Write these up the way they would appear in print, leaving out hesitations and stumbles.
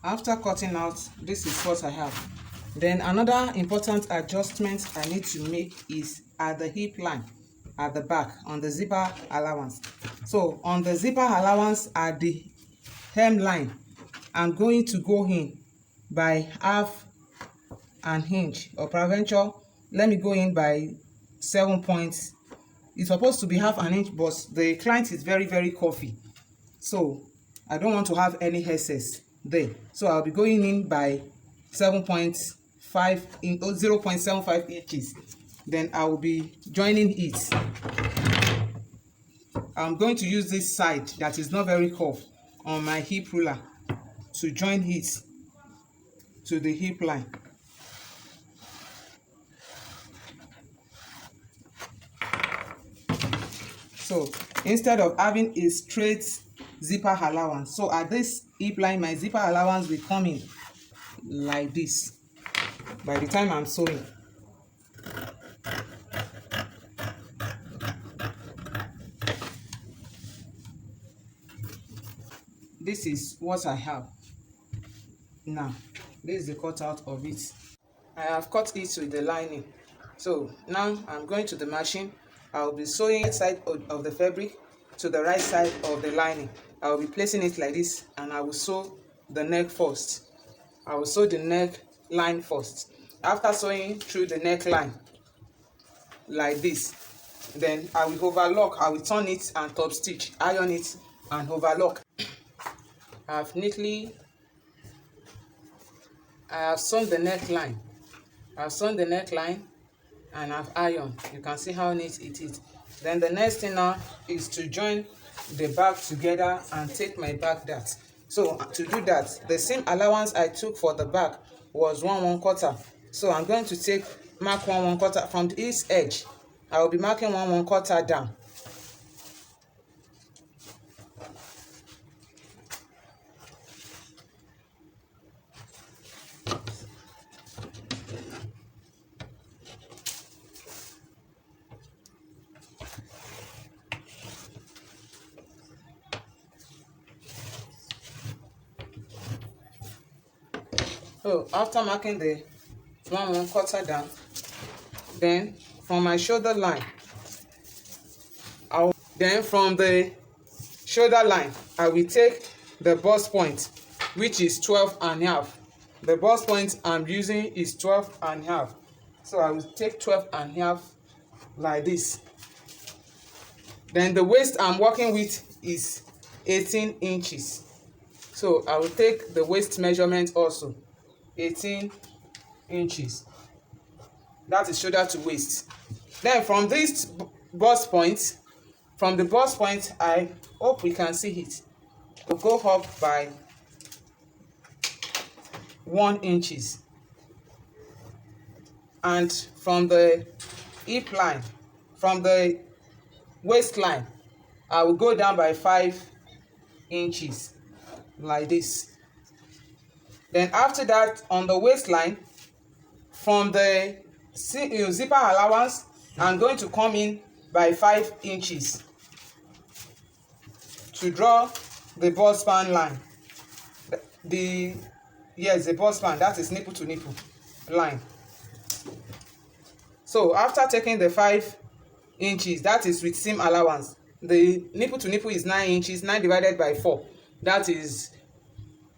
After cutting out, this is what I have. Then another important adjustment I need to make is at the hip line at the back on the zipper allowance. So on the zipper allowance at the hem line, I'm going to go in by half an inch, or peradventure let me go in by 7 points. It's supposed to be half an inch, but the client is very coffee, so I don't want to have any excess there. So I'll be going in by 7.5 in 0.75 inches. Then I will be joining it. I'm going to use this side that is not very curved on my hip ruler to join it to the hip line. So instead of having a straight zipper allowance, so at this hip line my zipper allowance will come in like this by the time I'm sewing. This is what I have now. This is the cutout of it. I have cut it with the lining. So now I'm going to the machine. I'll be sewing side of the fabric to the right side of the lining. I'll be placing it like this, and I will sew the neck first. I will sew the neck line first. After sewing through the neckline like this, then I will overlock. I will turn it and top stitch, iron it and overlock. I have sewn the neckline. I've sewn the neckline and I've ironed. You can see how neat it is. Then the next thing now is to join the back together and take my back dart. So to do that, the seam allowance I took for the back was 1/1/4. So I'm going to mark 1/1/4 from this edge. I will be marking 1/1/4 down. So after marking the 1/1/4 down, then from my shoulder line, from the shoulder line, I will take the bust point, which is 12.5. The bust point I'm using is 12.5. So I will take 12.5 like this. Then the waist I'm working with is 18 inches. So I will take the waist measurement also, 18 inches. That is shoulder to waist. Then from this bust point, from the bust point, I hope we can see it. We'll go up by 1 inches. And from the hip line, from the waistline, I will go down by 5 inches like this. Then after that, on the waistline, from the zipper allowance, I'm going to come in by 5 inches to draw the bust span line. The bust span, that is nipple to nipple line. So after taking the 5 inches, that is with seam allowance. The nipple to nipple is 9 inches. 9 divided by 4, that is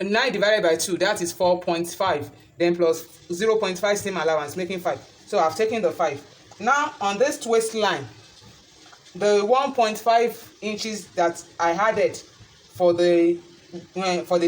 9 divided by 2, that is 4.5. Then plus 0.5 seam allowance, making 5. So I've taken the 5. Now on this waistline, the 1.5 inches that I added for the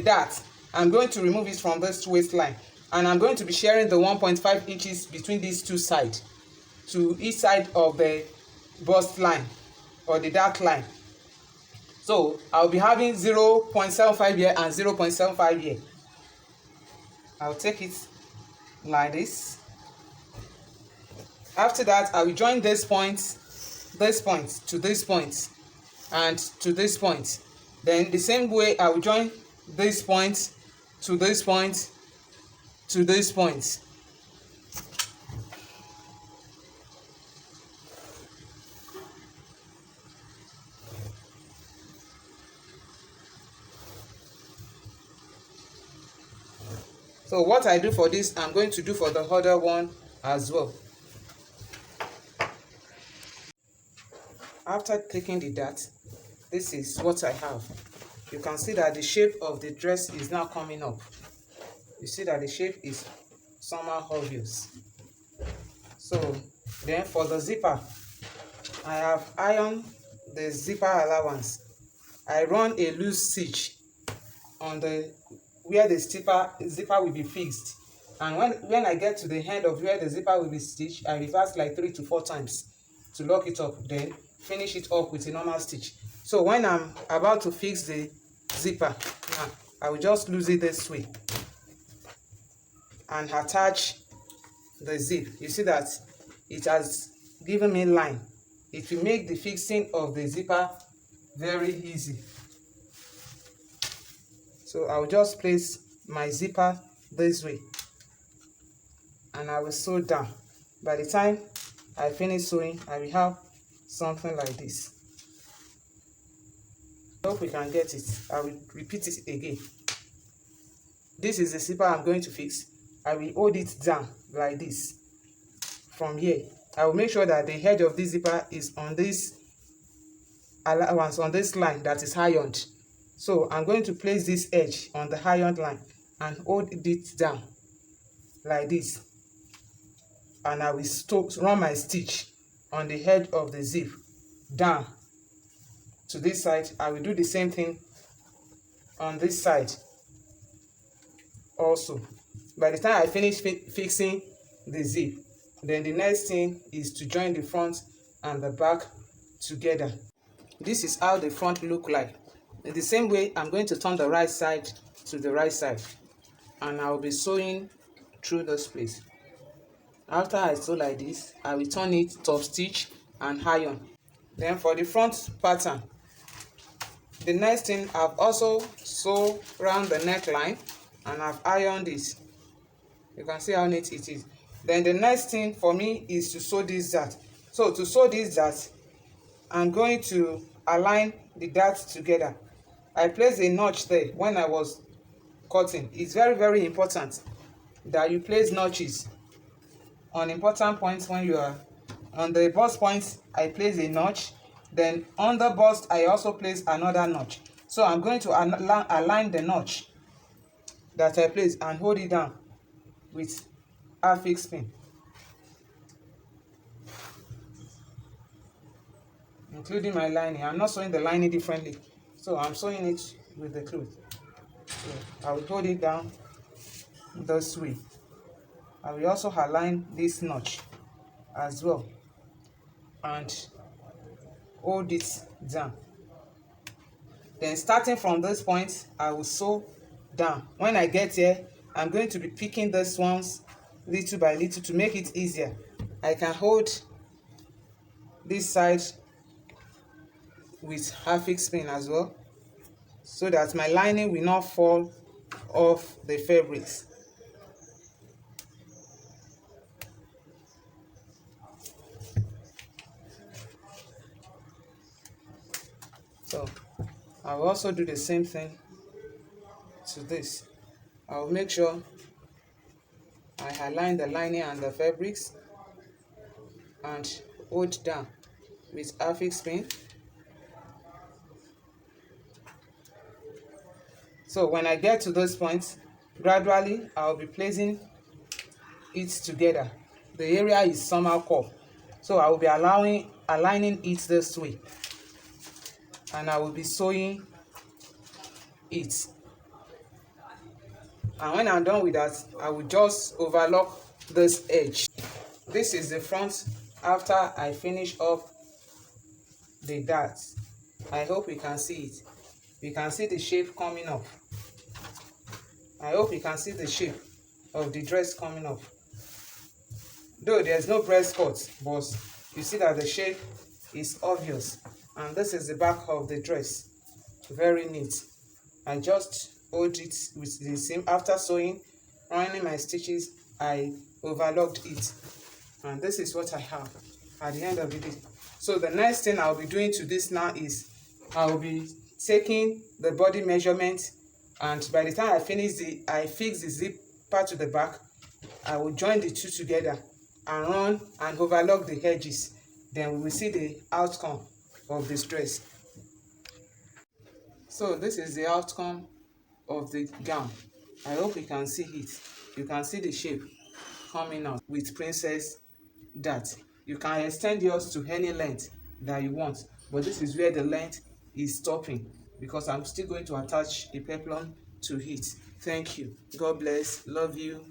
dart, I'm going to remove it from this waistline, and I'm going to be sharing the 1.5 inches between these two sides, to each side of the bust line or the dart line. So I'll be having 0.75 here and 0.75 here. I'll take it like this. After that, I will join this point to this point, and to this point. Then the same way, I will join this point to this point to this point. So what I do for this, I'm going to do for the other one as well. After taking the dart, this is what I have. You can see that the shape of the dress is now coming up. You see that the shape is somehow obvious. So then for the zipper, I have ironed the zipper allowance. I run a loose stitch on the where the zipper will be fixed, and when I get to the end of where the zipper will be stitched, I reverse like 3 to 4 times to lock it up, then finish it up with a normal stitch. So when I'm about to fix the zipper, now I will just lose it this way and attach the zip. You see that it has given me line. It will make the fixing of the zipper very easy. So I will just place my zipper this way and I will sew down. By the time I finish sewing, I will have something like this. I hope we can get it. I will repeat it again. This is the zipper I'm going to fix. I will hold it down like this from here. I will make sure that the edge of this zipper is on this allowance, on this line that is ironed. So I'm going to place this edge on the ironed line and hold it down like this, and I will run my stitch on the edge of the zip down to this side. I will do the same thing on this side also. By the time I finish fixing the zip, then the next thing is to join the front and the back together. This is how the front look like. In the same way, I'm going to turn the right side to the right side, and I will be sewing through this place. After I sew like this, I will turn it top stitch and iron. Then for the front pattern, the next thing, I've also sewn around the neckline and I've ironed it. You can see how neat it is. Then the next thing for me is to sew this dart. So to sew this dart, I'm going to align the darts together. I placed a notch there when I was cutting. It's very, very important that you place notches on important points. When you are on the bust point, I place a notch. Then on the bust, I also place another notch. So I'm going to align the notch that I place and hold it down with a fixed pin, including my lining. I'm not sewing the lining differently, so I'm sewing it with the cloth. So I will hold it down this way. I will also align this notch as well and hold it down. Then starting from this point, I will sew down. When I get here, I'm going to be picking these ones little by little to make it easier. I can hold this side with half fixed pin as well, so that my lining will not fall off the fabrics. So I will also do the same thing to this. I will make sure I align the lining and the fabrics and hold down with a fixed pin. So when I get to this point, gradually I'll be placing it together. The area is somehow curved, so I will be aligning it this way, and I will be sewing it. And when I'm done with that, I will just overlock this edge. This is the front after I finish up the dart. I hope you can see it. You can see the shape coming up. I hope you can see the shape of the dress coming up. Though there's no breast cut, but you see that the shape is obvious. And this is the back of the dress. Very neat. I just hold it with the seam. After sewing, running my stitches, I overlocked it. And this is what I have at the end of the day. So the next thing I'll be doing to this now is I'll be taking the body measurement, and by the time I fix the zip part to the back. I will join the two together and run and overlock the edges. Then we will see the outcome of this dress. So this is the outcome of the gown. I hope you can see it. You can see the shape coming out with princess dart. You can extend yours to any length that you want, but this is where the length is stopping because I'm still going to attach a peplum to it. Thank you. God bless. Love you.